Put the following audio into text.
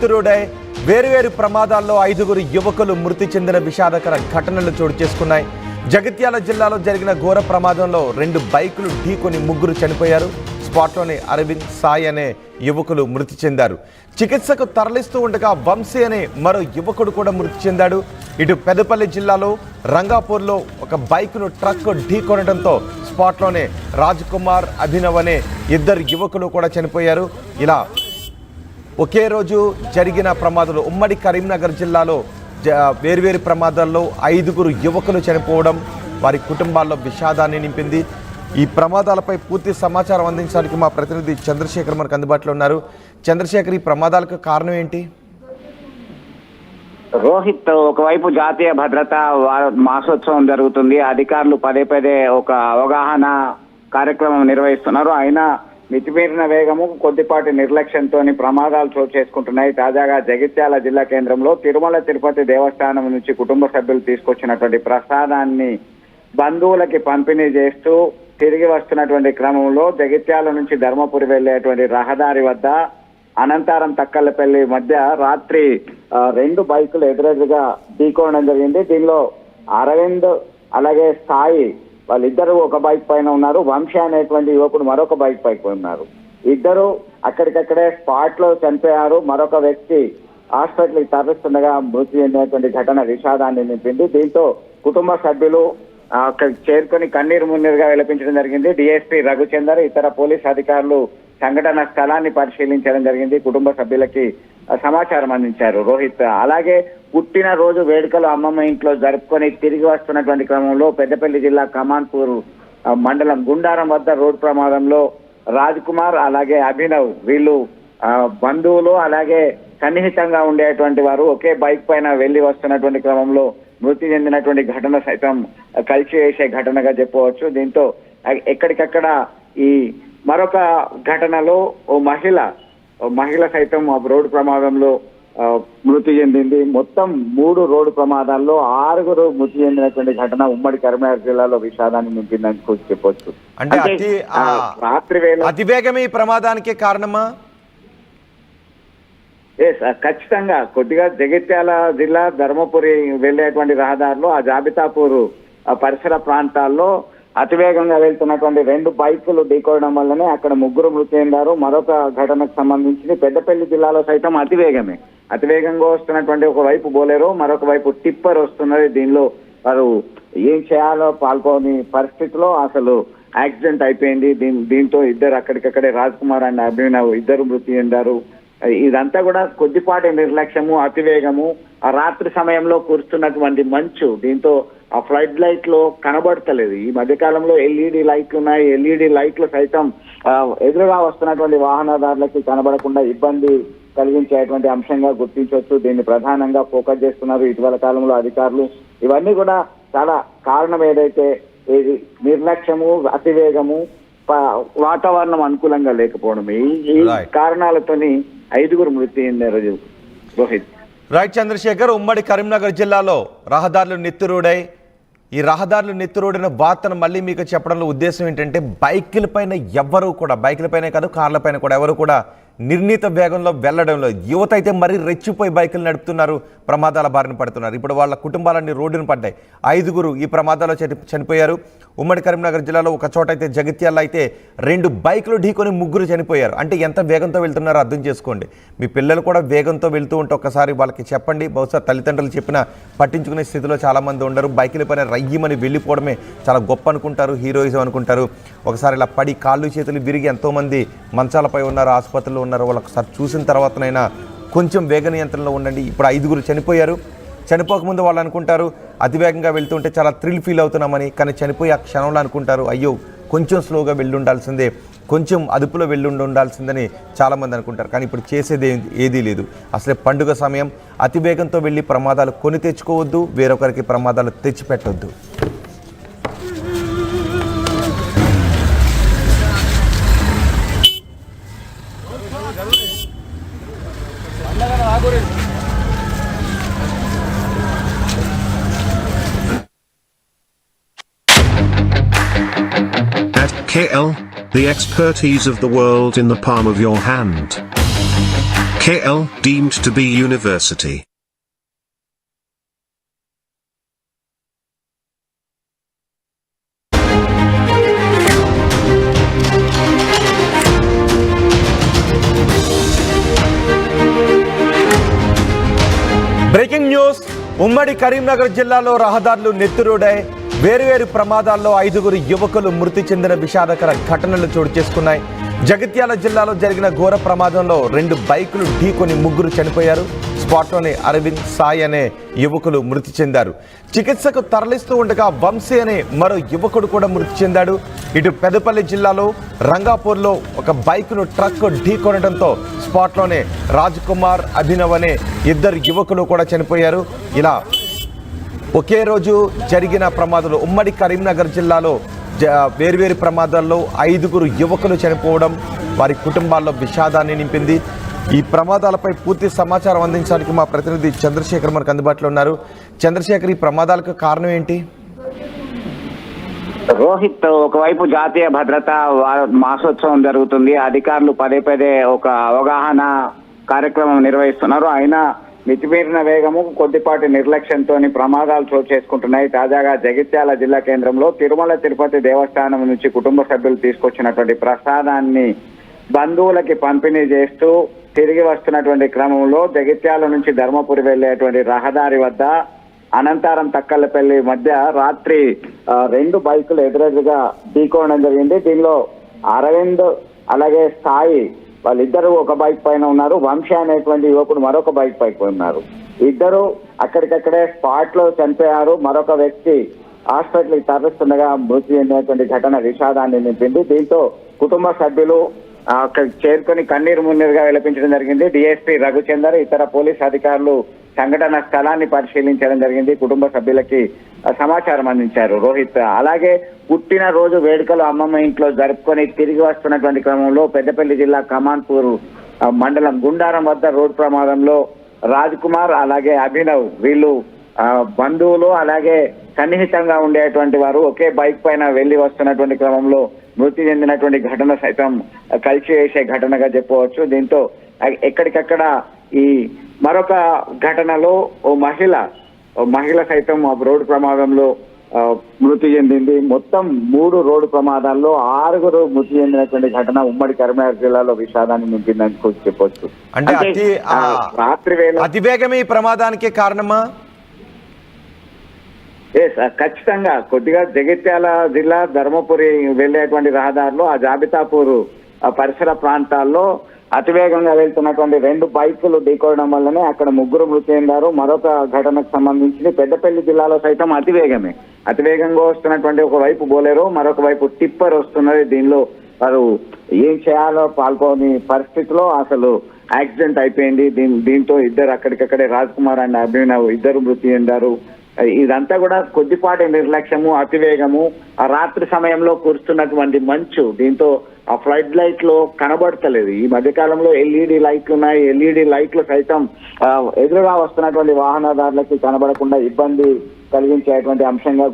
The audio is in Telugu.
మిత్రుడై వేరువేరు ప్రమాదాల్లో 5గురు యువకులు మృతి చెందిన విషాదకర ఘటనలు చోటు చేసుకున్నాయి. జగిత్యాల జిల్లాలో జరిగిన ఘోర ప్రమాదంలో 2 బైకులు ఢీకొని 3 చనిపోయారు. స్పాట్లోనే అరవింద్, సాయి అనే యువకులు మృతి చెందారు. చికిత్సకు తరలిస్తూ ఉండగా వంశీ అనే మరో యువకుడు కూడా మృతి చెందాడు. ఇటు పెద్దపల్లి జిల్లాలో రంగాపూర్లో ఒక బైకును ట్రక్ ఢీకొనడంతో స్పాట్లోనే రాజ్ కుమార్, అభినవ్ అనే 2 యువకులు కూడా చనిపోయారు. ఇలా ఒకే రోజు జరిగిన ప్రమాదాలు ఉమ్మడి కరీంనగర్ జిల్లాలో వేర్వేరు ప్రమాదాల్లో 5గురు యువకులు చనిపోవడం వారి కుటుంబాల్లో విషాదాన్ని నింపింది. ఈ ప్రమాదాలపై పూర్తి సమాచారం అందించడానికి మా ప్రతినిధి చంద్రశేఖర్ మనకు అందుబాటులో ఉన్నారు. చంద్రశేఖర్, ఈ ప్రమాదాలకు కారణం ఏంటి? రోహిత్, ఒకవైపు జాతీయ భద్రతా మాసోత్సవం జరుగుతుంది. అధికారులు పదే పదే ఒక అవగాహన కార్యక్రమం నిర్వహిస్తున్నారు. అయినా మితిమీరిన వేగము, కొద్దిపాటి నిర్లక్ష్యంతో ప్రమాదాలు చోటు చేసుకుంటున్నాయి. తాజాగా జగిత్యాల జిల్లా కేంద్రంలో తిరుమల తిరుపతి దేవస్థానం నుంచి కుటుంబ సభ్యులు తీసుకొచ్చినటువంటి ప్రసాదాన్ని బంధువులకి పంపిణీ చేస్తూ తిరిగి వస్తున్నటువంటి క్రమంలో జగిత్యాల నుంచి ధర్మపురి వెళ్లేటువంటి రహదారి వద్ద అనంతారం తక్కలపల్లి మధ్య రాత్రి 2 బైకులు ఎదురెదురుగా ఢీకోవడం జరిగింది. దీనిలో అరవింద్ అలాగే సాయి వాళ్ళిద్దరూ ఒక బైక్ పైన ఉన్నారు. వంశీ అనేటువంటి యువకుడు మరొక బైక్ పైకి ఉన్నారు. ఇద్దరు అక్కడికక్కడే స్పాట్ లో చనిపోయారు. మరొక వ్యక్తి హాస్పిటల్కి తరలిస్తుండగా మృతి చెందినటువంటి ఘటన విషాదాన్ని నింపింది. దీంతో కుటుంబ సభ్యులు అక్కడికి చేరుకొని కన్నీరు మున్నీరుగా విలపించడం జరిగింది. డిఎస్పీ రఘుచందర్, ఇతర పోలీస్ అధికారులు సంఘటన స్థలాన్ని పరిశీలించడం జరిగింది. కుటుంబ సభ్యులకి సమాచారం అందించారు. రోహిత్, అలాగే పుట్టినరోజు వేడుకలు అమ్మమ్మ ఇంట్లో జరుపుకొని తిరిగి వస్తున్నటువంటి క్రమంలో పెద్దపల్లి జిల్లా కమాన్పూర్ మండలం గుండారం వద్ద రోడ్డు ప్రమాదంలో రాజ్ కుమార్ అలాగే అభినవ్ వీళ్ళు బంధువులు అలాగే సన్నిహితంగా ఉండేటువంటి వారు ఒకే బైక్ పైన వెళ్లి వస్తున్నటువంటి క్రమంలో మృతి చెందినటువంటి ఘటన సైతం కలిసివేసే ఘటనగా చెప్పవచ్చు. దీంతో ఎక్కడికక్కడ ఈ మరొక ఘటనలో ఓ మహిళ సైతం రోడ్డు ప్రమాదంలో మృతి చెందింది. మొత్తం 3 రోడ్డు ప్రమాదాల్లో 6గురు మృతి చెందినటువంటి ఘటన ఉమ్మడి కరీంనగర్ జిల్లాలో విషాదాన్ని నింపిందని చెప్పొచ్చు. అంటే రాత్రి వేళ అతివేగమే ఈ ప్రమాదానికి కారణమా? ఖచ్చితంగా. కొద్దిగా జగిత్యాల జిల్లా ధర్మపురి వెళ్లేటువంటి రహదారులు ఆ జాబితాపూర్ పరిసర ప్రాంతాల్లో అతివేగంగా వెళ్తున్నటువంటి 2 బైకులు ఢీకోవడం వల్లనే అక్కడ 3 మృతి చెందారు. మరొక ఘటనకు సంబంధించి పెద్దపల్లి జిల్లాలో సైతం అతివేగంగా వస్తున్నటువంటి ఒకవైపు బోలేరో, మరొక వైపు టిప్పర్ వస్తున్నది. దీనిలో వారు ఏం చేయాలో పాల్గొని పరిస్థితిలో అసలు యాక్సిడెంట్ అయిపోయింది. దీంతో ఇద్దరు అక్కడికక్కడే రాజ్ కుమార్ అండ్ అభినవ్ ఇద్దరు మృతి చెందారు. ఇదంతా కూడా కొద్దిపాటి నిర్లక్ష్యము, అతివేగము, ఆ రాత్రి సమయంలో కురుస్తున్నటువంటి మంచు, దీంతో ఆ ఫ్లడ్ లైట్ లో కనబడతలేదు. ఈ మధ్య కాలంలో ఎల్ఈడి లైట్లు ఉన్నాయి. ఎల్ఈడి లైట్లు సైతం ఎదురుగా వస్తున్నటువంటి వాహనదారులకి కనబడకుండా ఇబ్బంది కలిగించేటువంటి అంశంగా గుర్తించవచ్చు. దీన్ని ప్రధానంగా ఫోకస్ చేస్తున్నారు ఇటీవల కాలంలో అధికారులు. ఇవన్నీ కూడా చాలా కారణం ఏదైతే నిర్లక్ష్యము, అతివేగము, వాతావరణం అనుకూలంగా లేకపోవడం, ఈ కారణాలతోని 5గురు మృతి చెందారు. రోహిత్, రైట్ చంద్రశేఖర్, ఉమ్మడి కరీంనగర్ జిల్లాలో రహదారులు నెత్తురోడై ఈ రహదారులు నెత్తురోడిన వార్తను మళ్ళీ మీకు చెప్పడంలో ఉద్దేశం ఏంటంటే బైకులపైన ఎవరు కూడా, బైకులపైనే కాదు కార్లపైన కూడా ఎవరు కూడా నిర్ణీత వేగంలో వెళ్లడంలో యువత అయితే మరీ రెచ్చిపోయి బైకులు నడుపుతున్నారు, ప్రమాదాల బారిన పడుతున్నారు. ఇప్పుడు వాళ్ళ కుటుంబాలన్నీ రోడ్డును పడ్డాయి. 5గురు ఈ ప్రమాదాల్లో చనిపోయారు. ఉమ్మడి కరీంనగర్ జిల్లాలో ఒక చోట అయితే జగిత్యాల్లో అయితే 2 బైకులు ఢీకొని 3 చనిపోయారు. అంటే ఎంత వేగంతో వెళ్తున్నారో అర్థం చేసుకోండి. మీ పిల్లలు కూడా వేగంతో వెళ్తూ ఉంటే ఒక్కసారి వాళ్ళకి చెప్పండి. బహుశా తల్లిదండ్రులు చెప్పినా పట్టించుకునే స్థితిలో చాలామంది ఉండరు. బైకుల పైన రయ్యమని వెళ్ళిపోవడమే చాలా గొప్ప అనుకుంటారు, హీరోయిజం అనుకుంటారు. ఒకసారి ఇలా పడి కాళ్ళు చేతులు విరిగి ఎంతోమంది మంచాలపై ఉన్నారు, ఆసుపత్రిలో ఉన్నారు. వాళ్ళకి ఒకసారి చూసిన తర్వాతనైనా కొంచెం వేగ నియంత్రణలో ఉండండి. ఇప్పుడు 5గురు చనిపోయారు. చనిపోకముందు వాళ్ళు అనుకుంటారు అతివేగంగా వెళ్తుంటే చాలా థ్రిల్ ఫీల్ అవుతున్నామని. కానీ చనిపోయి ఆ క్షణంలో అనుకుంటారు అయ్యో కొంచెం స్లోగా వెళ్ళి ఉండాల్సిందే, కొంచెం అదుపులో వెళ్ళి ఉండాల్సిందని చాలామంది అనుకుంటారు. కానీ ఇప్పుడు చేసేది ఏదీ లేదు. అసలే పండుగ సమయం. అతివేగంతో వెళ్ళి ప్రమాదాలు కొని తెచ్చుకోవద్దు, వేరొకరికి ప్రమాదాలు తెచ్చిపెట్టొద్దు. At KL, the expertise of the world in the palm of your hand. KL deemed to be university. Breaking news. ఉమ్మడి కరీంనగర్ జిల్లాలో రహదారులు నెత్తురుడై వేరువేరు ప్రమాదాల్లో 5గురు యువకులు మృతి చెందిన విషాదకర ఘటనలు చోటు చేసుకున్నాయి. జగిత్యాల జిల్లాలో జరిగిన ఘోర ప్రమాదంలో 2 బైకులు ఢీకొని 3 చనిపోయారు. స్పాట్లోనే అరవింద్, సాయి అనే యువకులు మృతి చెందారు. చికిత్సకు తరలిస్తూ ఉండగా వంశీ అనే మరో యువకుడు కూడా మృతి చెందాడు. ఇటు పెద్దపల్లి జిల్లాలో రంగాపూర్లో ఒక బైకును ట్రక్ ఢీకొనడంతో స్పాట్లోనే రాజ్ కుమార్, అభినవ్ అనే 2 యువకులు కూడా చనిపోయారు. ఇలా ఒకే రోజు జరిగిన ప్రమాదాలు ఉమ్మడి కరీంనగర్ జిల్లాలో వేర్వేరు ప్రమాదాల్లో 5గురు యువకులు చనిపోవడం వారి కుటుంబాల్లో విషాదాన్ని నింపింది. ఈ ప్రమాదాలపై పూర్తి సమాచారం అందించడానికి మా ప్రతినిధి చంద్రశేఖర్ మనకు అందుబాటులో ఉన్నారు. చంద్రశేఖర్, ఈ ప్రమాదాలకు కారణం ఏంటి? రోహిత్, ఒకవైపు జాతీయ భద్రత మాసోత్సవం జరుగుతుంది. అధికారులు పదే పదే ఒక అవగాహన కార్యక్రమం నిర్వహిస్తున్నారు. అయినా మితిమీరిన వేగము, కొద్దిపాటి నిర్లక్ష్యంతో ప్రమాదాలు చోటు చేసుకుంటున్నాయి. తాజాగా జగిత్యాల జిల్లా కేంద్రంలో తిరుమల తిరుపతి దేవస్థానం నుంచి కుటుంబ సభ్యులు తీసుకొచ్చినటువంటి ప్రసాదాన్ని బంధువులకి పంపిణీ చేస్తూ తిరిగి వస్తున్నటువంటి క్రమంలో జగిత్యాల నుంచి ధర్మపురి వెళ్లేటువంటి రహదారి వద్ద అనంతారం తక్కలపల్లి మధ్య రాత్రి 2 బైకులు ఎదురెదురుగా ఢీకోవడం జరిగింది. దీనిలో అరవింద్ అలాగే సాయి వాళ్ళిద్దరూ ఒక బైక్ పైన ఉన్నారు. వంశీ అనేటువంటి యువకుడు మరొక బైక్ పైకి ఉన్నారు. ఇద్దరు అక్కడికక్కడే స్పాట్ లో చనిపోయారు. మరొక వ్యక్తి హాస్పిటల్కి తరలిస్తుండగా మృతి చెందినటువంటి ఘటన విషాదాన్ని నింపింది. దీంతో కుటుంబ సభ్యులు అక్కడికి చేరుకొని కన్నీరు మున్నీరుగా విలపించడం జరిగింది. డిఎస్పీ రఘుచందర్, ఇతర పోలీస్ అధికారులు సంఘటన స్థలాన్ని పరిశీలించడం జరిగింది. కుటుంబ సభ్యులకి సమాచారం అందించారు. రోహిత్, అలాగే పుట్టినరోజు వేడుకలు అమ్మమ్మ ఇంట్లో జరుపుకొని తిరిగి వస్తున్నటువంటి క్రమంలో పెద్దపల్లి జిల్లా కమాన్పూర్ మండలం గుండారం వద్ద రోడ్డు ప్రమాదంలో రాజ్ కుమార్ అలాగే అభినవ్ వీళ్ళు బంధువులు అలాగే సన్నిహితంగా ఉండేటువంటి వారు ఒకే బైక్ పైన వెళ్లి వస్తున్నటువంటి క్రమంలో మృతి చెందినటువంటి ఘటన సైతం కలిసివేసే ఘటనగా చెప్పవచ్చు. దీంతో ఎక్కడికక్కడ ఈ మరొక ఘటనలో ఓ మహిళ సైతం రోడ్డు ప్రమాదంలో మృతి చెందింది. మొత్తం 3 రోడ్డు ప్రమాదాల్లో 6గురు మృతి చెందినటువంటి ఘటన ఉమ్మడి కరీంనగర్ జిల్లాలో విషాదాన్ని నింపిందని చెప్పొచ్చు. అంటే రాత్రి వేళ అతివేగమే ఈ ప్రమాదానికి కారణమా? ఖచ్చితంగా కొద్దిగా జగిత్యాల జిల్లా ధర్మపురి వెళ్లేటువంటి రహదారిలో ఆ జాబితాపూర్ పరిసర ప్రాంతాల్లో అతివేగంగా వెళ్తున్నటువంటి 2 బైకులు ఢీకోవడం వల్లనే అక్కడ 3 మృతి చెందారు. మరొక ఘటనకు సంబంధించి పెద్దపల్లి జిల్లాలో సైతం అతివేగంగా వస్తున్నటువంటి ఒకవైపు బోలెరో, మరొక వైపు టిప్పర్ వస్తున్నది. దీనిలో వారు ఏం చేయాలో పాల్గొని పరిస్థితిలో అసలు యాక్సిడెంట్ అయిపోయింది. దీంతో ఇద్దరు అక్కడికక్కడే రాజ్ కుమార్ అండ్ అభినవ్ ఇద్దరు మృతి చెందారు. ఇదంతా కూడా కొద్దిపాటి నిర్లక్ష్యము, అతివేగము, ఆ రాత్రి సమయంలో కురుస్తున్నటువంటి మంచు, దీంతో ఆ ఫ్లడ్ లైట్ లో కనబడతలేదు. ఈ మధ్య కాలంలో ఎల్ఈడి లైట్లు ఉన్నాయి. ఎల్ఈడి లైట్లు సైతం ఎదురుగా వస్తున్నటువంటి వాహనదారులకి కనబడకుండా ఇబ్బంది కలిగించేటువంటి అంశంగా